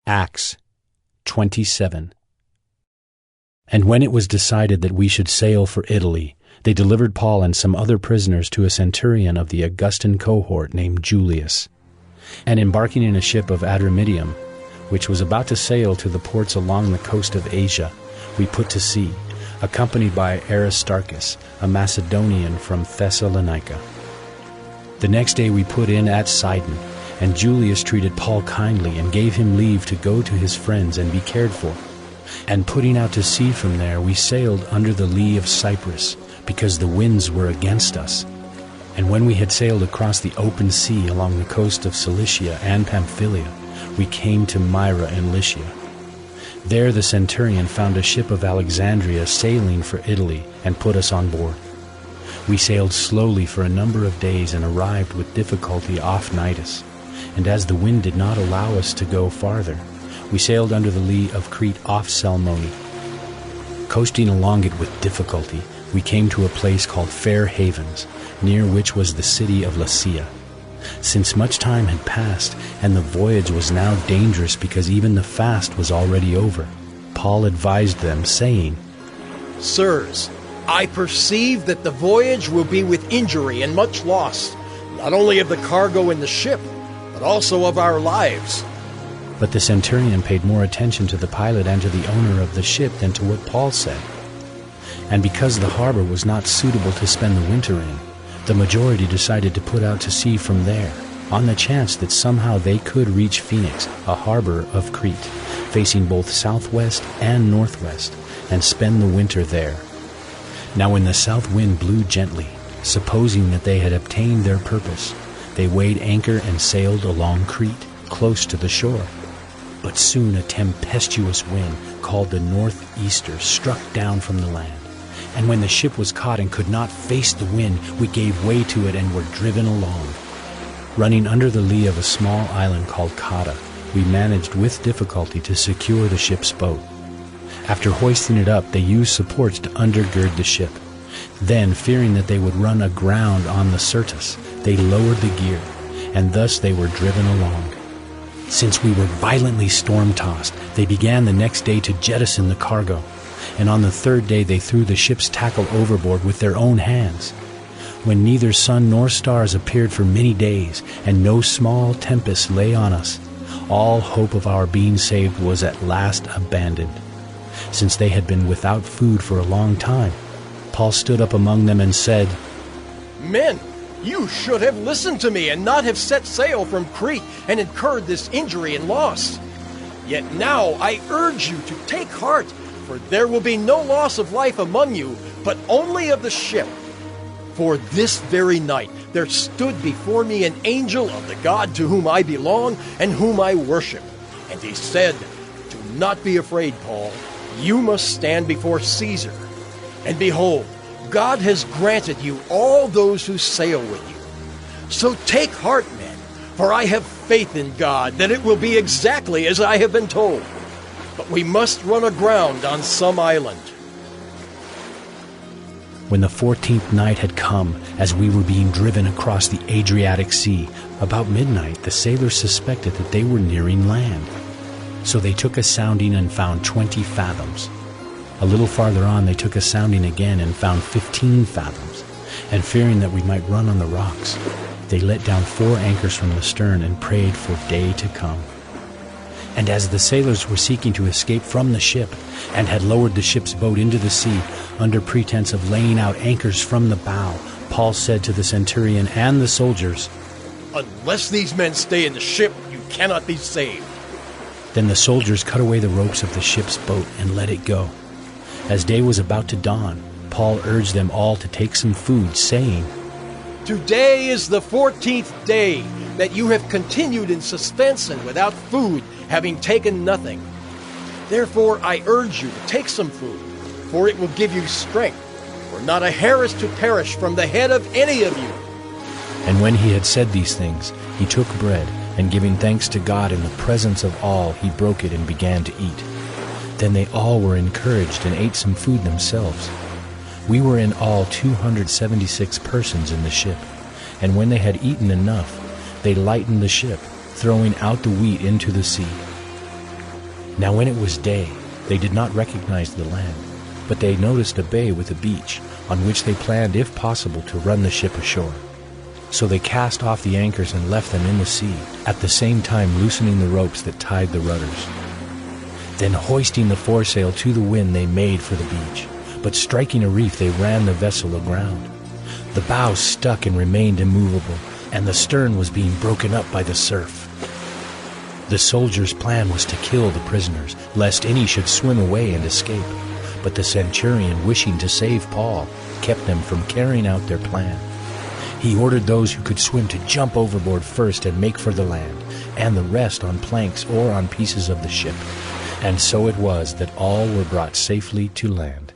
Acts 27. And when it was decided that we should sail for Italy, they delivered Paul and some other prisoners to a centurion of the Augustan cohort named Julius. And embarking in a ship of Adramyttium, which was about to sail to the ports along the coast of Asia, we put to sea, accompanied by Aristarchus, a Macedonian from Thessalonica. The next day we put in at Sidon, and Julius treated Paul kindly and gave him leave to go to his friends and be cared for. And putting out to sea from there, we sailed under the lee of Cyprus, because the winds were against us. And when we had sailed across the open sea along the coast of Cilicia and Pamphylia, we came to Myra in Lycia. There the centurion found a ship of Alexandria sailing for Italy and put us on board. We sailed slowly for a number of days and arrived with difficulty off Cnidus. And as the wind did not allow us to go farther, we sailed under the lee of Crete off Salmone. Coasting along it with difficulty, we came to a place called Fair Havens, near which was the city of Lasea. Since much time had passed, and the voyage was now dangerous because even the fast was already over, Paul advised them, saying, Sirs, I perceive that the voyage will be with injury and much loss, not only of the cargo in the ship, but also of our lives. But the centurion paid more attention to the pilot and to the owner of the ship than to what Paul said. And because the harbor was not suitable to spend the winter in, the majority decided to put out to sea from there, on the chance that somehow they could reach Phoenix, a harbor of Crete, facing both southwest and northwest, and spend the winter there. Now when the south wind blew gently, supposing that they had obtained their purpose, they weighed anchor and sailed along Crete, close to the shore. But soon a tempestuous wind, called the northeaster, struck down from the land. And when the ship was caught and could not face the wind, we gave way to it and were driven along. Running under the lee of a small island called Cauda, we managed with difficulty to secure the ship's boat. After hoisting it up, they used supports to undergird the ship. Then, fearing that they would run aground on the Syrtis, they lowered the gear, and thus they were driven along. Since we were violently storm-tossed, they began the next day to jettison the cargo, and on the third day they threw the ship's tackle overboard with their own hands. When neither sun nor stars appeared for many days, and no small tempest lay on us, all hope of our being saved was at last abandoned. Since they had been without food for a long time, Paul stood up among them and said, Men, you should have listened to me and not have set sail from Crete and incurred this injury and loss. Yet now I urge you to take heart, for there will be no loss of life among you, but only of the ship. For this very night there stood before me an angel of the God to whom I belong and whom I worship. And he said, Do not be afraid, Paul. You must stand before Caesar. And behold, God has granted you all those who sail with you. So take heart, men, for I have faith in God that it will be exactly as I have been told. But we must run aground on some island. When the 14th night had come, as we were being driven across the Adriatic Sea, about midnight the sailors suspected that they were nearing land. So they took a sounding and found 20 fathoms. A little farther on they took a sounding again and found 15 fathoms. And fearing that we might run on the rocks, they let down 4 anchors from the stern and prayed for day to come. And as the sailors were seeking to escape from the ship, and had lowered the ship's boat into the sea, under pretense of laying out anchors from the bow, Paul said to the centurion and the soldiers, Unless these men stay in the ship, you cannot be saved. Then the soldiers cut away the ropes of the ship's boat and let it go. As day was about to dawn, Paul urged them all to take some food, saying, Today is the 14th day that you have continued in suspense and without food, having taken nothing. Therefore I urge you to take some food, for it will give you strength, for not a hair is to perish from the head of any of you. And when he had said these things, he took bread, and giving thanks to God in the presence of all, he broke it and began to eat. Then they all were encouraged and ate some food themselves. We were in all 276 persons in the ship, and when they had eaten enough, they lightened the ship, throwing out the wheat into the sea. Now when it was day, they did not recognize the land, but they noticed a bay with a beach, on which they planned, if possible, to run the ship ashore. So they cast off the anchors and left them in the sea, at the same time loosening the ropes that tied the rudders. Then hoisting the foresail to the wind, they made for the beach, but striking a reef, they ran the vessel aground. The bow stuck and remained immovable, and the stern was being broken up by the surf. The soldiers' plan was to kill the prisoners, lest any should swim away and escape. But the centurion, wishing to save Paul, kept them from carrying out their plan. He ordered those who could swim to jump overboard first and make for the land, and the rest on planks or on pieces of the ship. And so it was that all were brought safely to land.